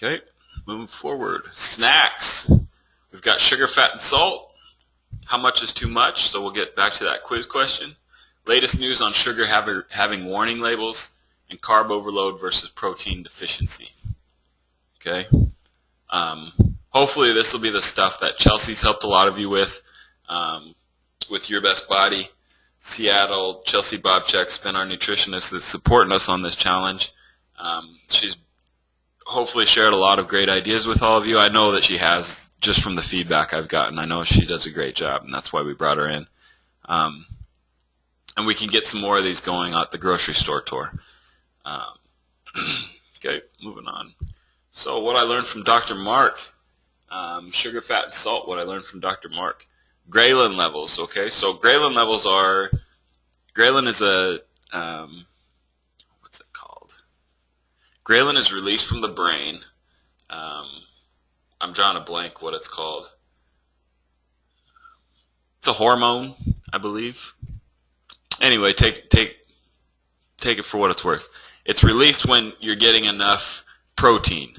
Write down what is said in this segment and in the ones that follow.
Okay, moving forward. Snacks. We've got sugar, fat, and salt. How much is too much? So we'll get back to that quiz question. Latest news on sugar having warning labels, and carb overload versus protein deficiency. Okay. Hopefully this will be the stuff that Chelsea's helped a lot of you with Your Best Body. Seattle, Chelsea Bobchek's been our nutritionist that's supporting us on this challenge. She's hopefully shared a lot of great ideas with all of you. I know that she has, just from the feedback I've gotten. I know she does a great job, and that's why we brought her in. And we can get some more of these going at the grocery store tour. Okay, moving on. So what I learned from Dr. Mark, sugar, fat, and salt, what I learned from Dr. Mark. Ghrelin levels, okay? So ghrelin levels are, ghrelin is a, what's it called? Ghrelin is released from the brain. I'm drawing a blank what it's called. It's a hormone, I believe. Anyway, take it for what it's worth. It's released when you're getting enough protein.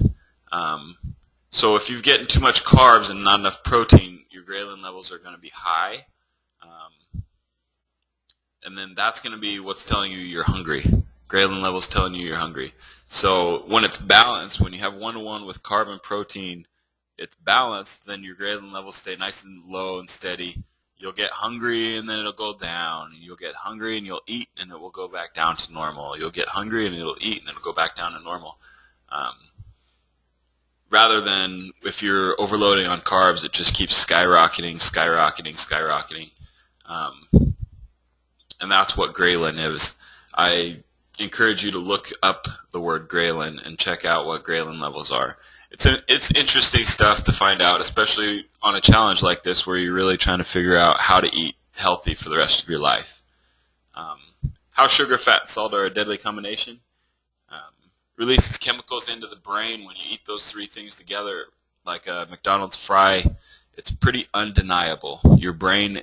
So if you're getting too much carbs and not enough protein, your ghrelin levels are going to be high. And then that's going to be what's telling you you're hungry. Ghrelin levels telling you you're hungry. So when it's balanced, when you have 1-to-1 with carb and protein, it's balanced, then your ghrelin levels stay nice and low and steady. You'll get hungry and then it'll go down. You'll get hungry and you'll eat and it will go back down to normal. You'll get hungry and it'll eat and it'll go back down to normal. Rather than if you're overloading on carbs, it just keeps skyrocketing. And that's what ghrelin is. I encourage you to look up the word ghrelin and check out what ghrelin levels are. It's interesting stuff to find out, especially on a challenge like this where you're really trying to figure out how to eat healthy for the rest of your life. How sugar, fat, and salt are a deadly combination. Releases chemicals into the brain when you eat those three things together, like a McDonald's fry. It's pretty undeniable. Your brain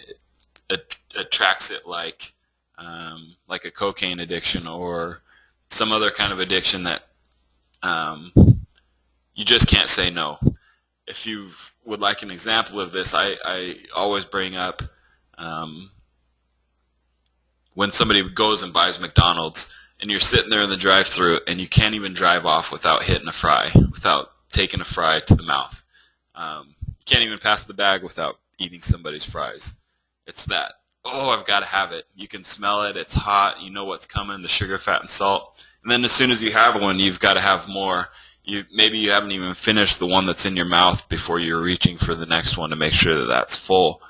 attracts it like a cocaine addiction or some other kind of addiction that you just can't say no. If you would like an example of this, I always bring up when somebody goes and buys McDonald's and you're sitting there in the drive-thru and you can't even drive off without hitting a fry, without taking a fry to the mouth. You can't even pass the bag without eating somebody's fries. It's that, oh, I've got to have it. You can smell it. It's hot. You know what's coming, the sugar, fat, and salt. And then as soon as you have one, you've got to have more. Maybe you haven't even finished the one that's in your mouth before you're reaching for the next one to make sure that that's full.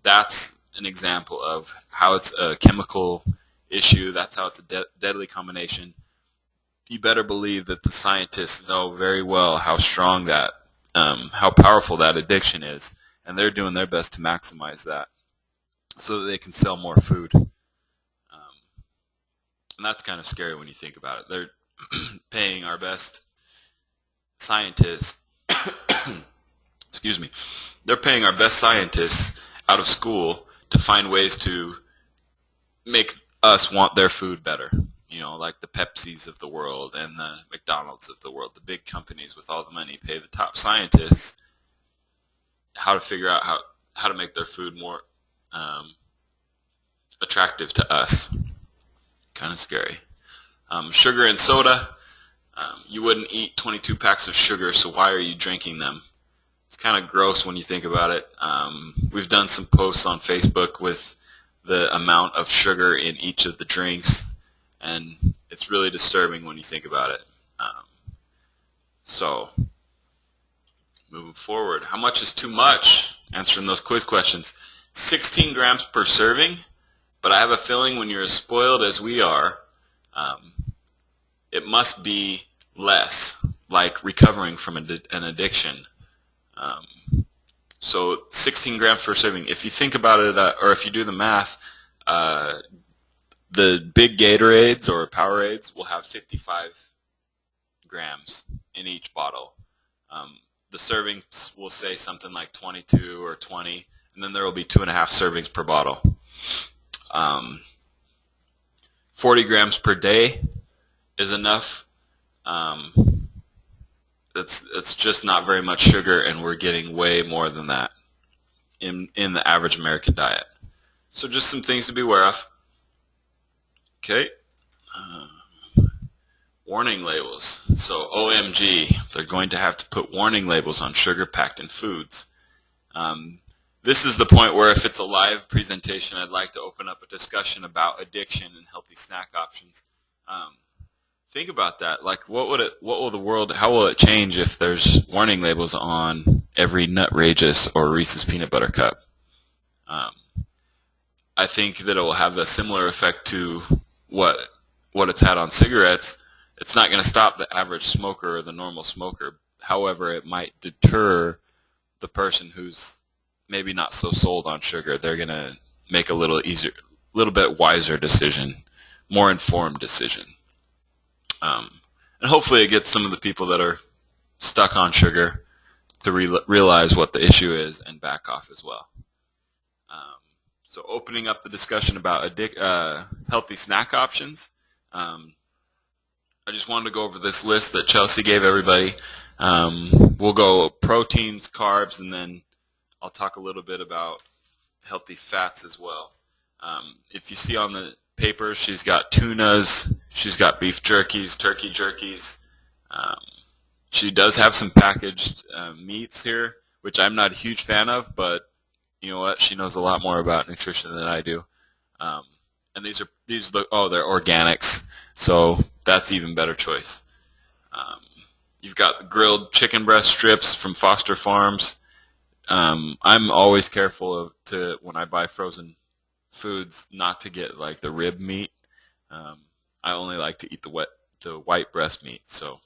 That's an example of how it's a chemical issue. That's how it's a deadly combination. You better believe that the scientists know very well how strong that, how powerful that addiction is, and they're doing their best to maximize that so that they can sell more food. And that's kind of scary when you think about it. They're paying our best scientists, excuse me, they're paying our best scientists out of school to find ways to make us want their food better. You know, like the Pepsis of the world and the McDonald's of the world. The big companies with all the money pay the top scientists how to figure out how to make their food more attractive to us. Kind of scary. Sugar and soda. You wouldn't eat 22 packs of sugar, so why are you drinking them? It's kind of gross when you think about it. We've done some posts on Facebook with the amount of sugar in each of the drinks, and it's really disturbing when you think about it. So, moving forward, how much is too much? Answering those quiz questions. 16 grams per serving, but I have a feeling when you're as spoiled as we are, it must be less, like recovering from an addiction. So 16 grams per serving. If you think about it, or if you do the math, the big Gatorades or Powerades will have 55 grams in each bottle. The servings will say something like 22 or 20, and then there will be 2.5 servings per bottle. 40 grams per day is enough. it's just not very much sugar, and we're getting way more than that in the average American diet. So just some things to be aware of. Okay. Warning labels. So OMG, they're going to have to put warning labels on sugar packed in foods. This is the point where, if it's a live presentation, I'd like to open up a discussion about addiction and healthy snack options. Think about that. Like, how will it change if there's warning labels on every Nutrageous or Reese's Peanut Butter Cup? I think that it will have a similar effect to what it's had on cigarettes. It's not going to stop the average smoker or the normal smoker. However, it might deter the person who's maybe not so sold on sugar. They're going to make a little bit wiser decision, more informed decision. And hopefully it gets some of the people that are stuck on sugar to realize what the issue is and back off as well. So opening up the discussion about healthy snack options, I just wanted to go over this list that Chelsea gave everybody. We'll go proteins, carbs, and then I'll talk a little bit about healthy fats as well. If you see on the paper, she's got tunas, she's got beef jerkies, turkey jerkies. She does have some packaged meats here, which I'm not a huge fan of, but you know what? She knows a lot more about nutrition than I do. And they're organics, so that's even better choice. You've got the grilled chicken breast strips from Foster Farms. I'm always careful when I buy frozen foods not to get like the rib meat. I only like to eat the white breast meat, so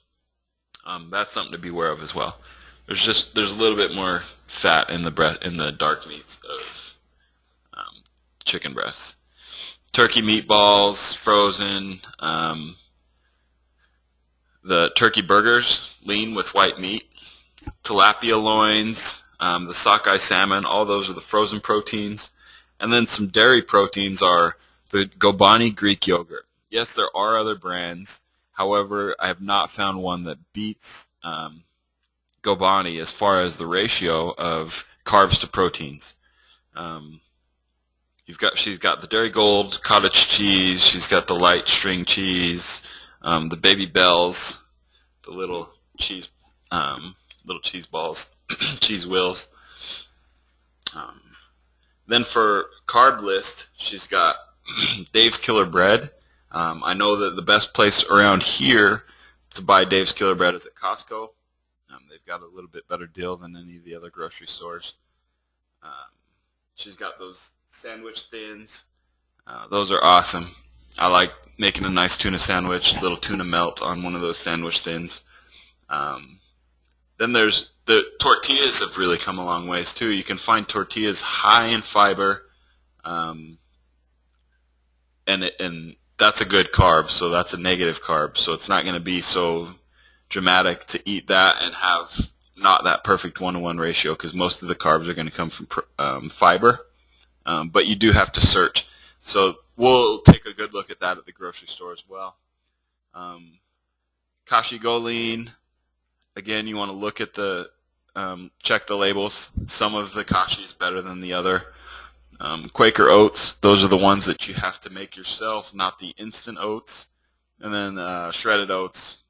that's something to be aware of as well. There's a little bit more fat in the dark meats of chicken breasts. Turkey meatballs, frozen. The turkey burgers, lean with white meat. Tilapia loins, the sockeye salmon, all those are the frozen proteins. And then some dairy proteins are the Gobani Greek yogurt. Yes, there are other brands. However, I have not found one that beats Gobani as far as the ratio of carbs to proteins. She's got the Dairy Gold cottage cheese. She's got the light string cheese, the Baby Bells, the little cheese balls, cheese wheels. Then for carb list, she's got Dave's Killer Bread. I know that the best place around here to buy Dave's Killer Bread is at Costco. They've got a little bit better deal than any of the other grocery stores. She's got those sandwich thins. Those are awesome. I like making a nice tuna sandwich, little tuna melt on one of those sandwich thins. Then there's the tortillas have really come a long ways too. You can find tortillas high in fiber, and that's a good carb, so that's a negative carb. So it's not going to be so dramatic to eat that and have not that perfect 1-to-1 ratio, because most of the carbs are going to come from fiber. But you do have to search. So we'll take a good look at that at the grocery store as well. Kashi Goleen, again, you want to look at check the labels. Some of the Kashi is better than the other. Quaker Oats, those are the ones that you have to make yourself, not the instant oats. And then shredded oats.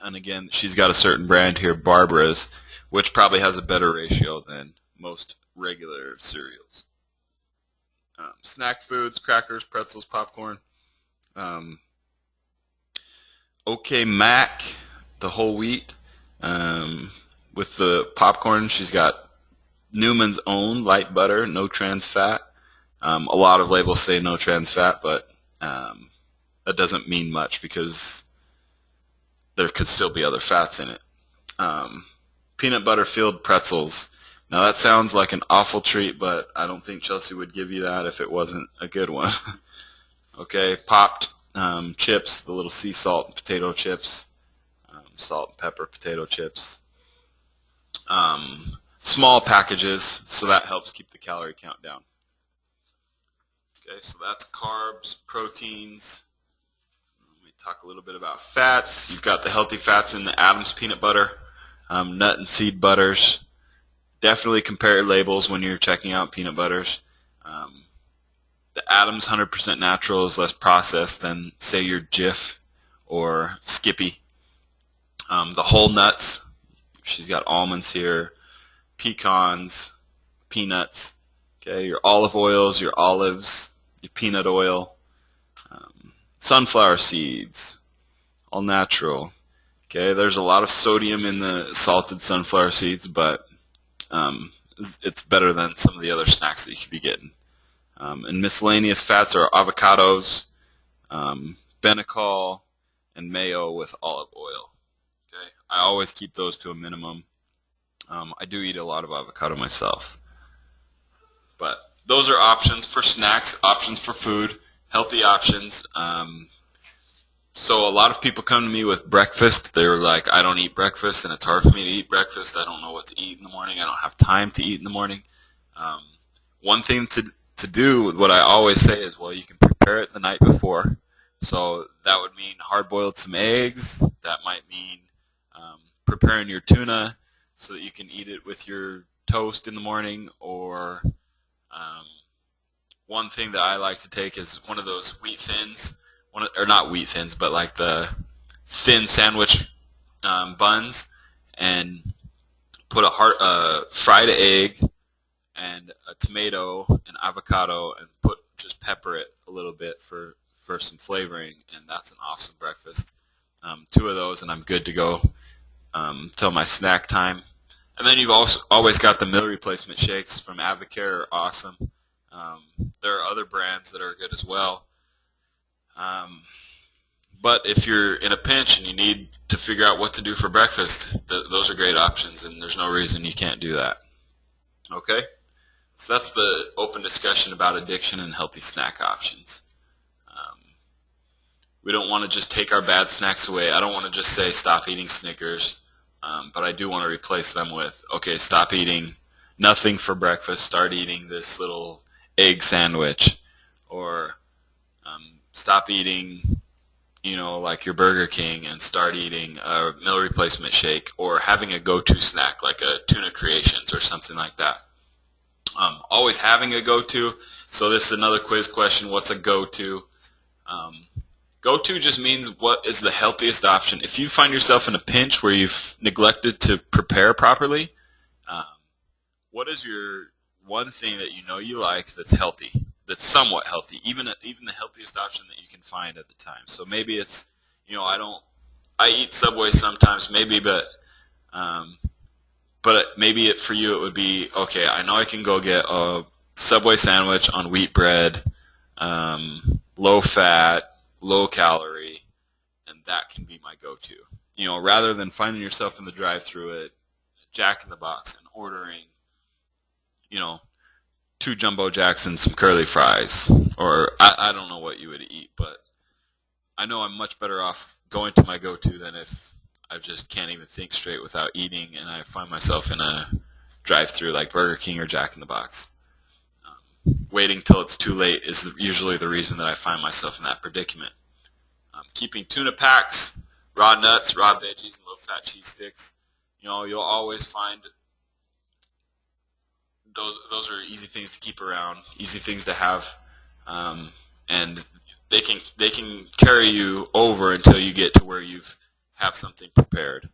And again, she's got a certain brand here, Barbara's, which probably has a better ratio than most regular cereals. Snack foods, crackers, pretzels, popcorn. OK Mac, the whole wheat. With the popcorn, she's got Newman's Own light butter, no trans fat. A lot of labels say no trans fat, but that doesn't mean much because there could still be other fats in it. Peanut butter filled pretzels. Now that sounds like an awful treat, but I don't think Chelsea would give you that if it wasn't a good one. Okay, popped chips, the little sea salt and potato chips, salt and pepper potato chips. Small packages, so that helps keep the calorie count down. Okay, so that's carbs, proteins. Let me talk a little bit about fats. You've got the healthy fats in the Adams peanut butter, nut and seed butters. Definitely compare labels when you're checking out peanut butters. The Adams 100% natural is less processed than, say, your Jif or Skippy. The whole nuts, she's got almonds here, pecans, peanuts, okay, your olive oils, your olives, your peanut oil, sunflower seeds, all natural. Okay, there's a lot of sodium in the salted sunflower seeds, but it's better than some of the other snacks that you could be getting. And miscellaneous fats are avocados, Benecol, and mayo with olive oil. Okay, I always keep those to a minimum. I do eat a lot of avocado myself. But those are options for snacks, options for food, healthy options. So a lot of people come to me with breakfast. They're like, I don't eat breakfast, and it's hard for me to eat breakfast. I don't know what to eat in the morning. I don't have time to eat in the morning. One thing to do, what I always say is, well, you can prepare it the night before. So that would mean hard-boiled some eggs. That might mean preparing your tuna so that you can eat it with your toast in the morning, or one thing that I like to take is one of those wheat thins, or not wheat thins, but like the thin sandwich buns, and put a fried egg and a tomato and avocado, and just pepper it a little bit for some flavoring, and that's an awesome breakfast. 2 of those, and I'm good to go till my snack time. And then you've also always got the meal replacement shakes from Advocare are awesome. There are other brands that are good as well. But if you're in a pinch and you need to figure out what to do for breakfast, those are great options, and there's no reason you can't do that. Okay? So that's the open discussion about addiction and healthy snack options. We don't want to just take our bad snacks away. I don't want to just say stop eating Snickers, but I do want to replace them with, okay, stop eating nothing for breakfast, start eating this little egg sandwich, or stop eating, like your Burger King, and start eating a meal replacement shake, or having a go-to snack like a Tuna Creations or something like that. Always having a go-to. So this is another quiz question. What's a go-to? Go-to just means what is the healthiest option. If you find yourself in a pinch where you've neglected to prepare properly, what is your one thing that you like that's healthy, that's somewhat healthy, even the healthiest option that you can find at the time? So maybe it's, I eat Subway sometimes, maybe, but maybe for you it would be, okay, I know I can go get a Subway sandwich on wheat bread, low fat, low calorie, and that can be my go-to. Rather than finding yourself in the drive-thru at Jack in the Box and ordering, 2 Jumbo Jacks and some curly fries, or I don't know what you would eat, but I know I'm much better off going to my go-to than if I just can't even think straight without eating, and I find myself in a drive-thru like Burger King or Jack in the Box. Waiting till it's too late is usually the reason that I find myself in that predicament. Keeping tuna packs, raw nuts, raw veggies, and low-fat cheese sticks. You'll always find those are easy things to keep around, easy things to have, and they can carry you over until you get to where have something prepared.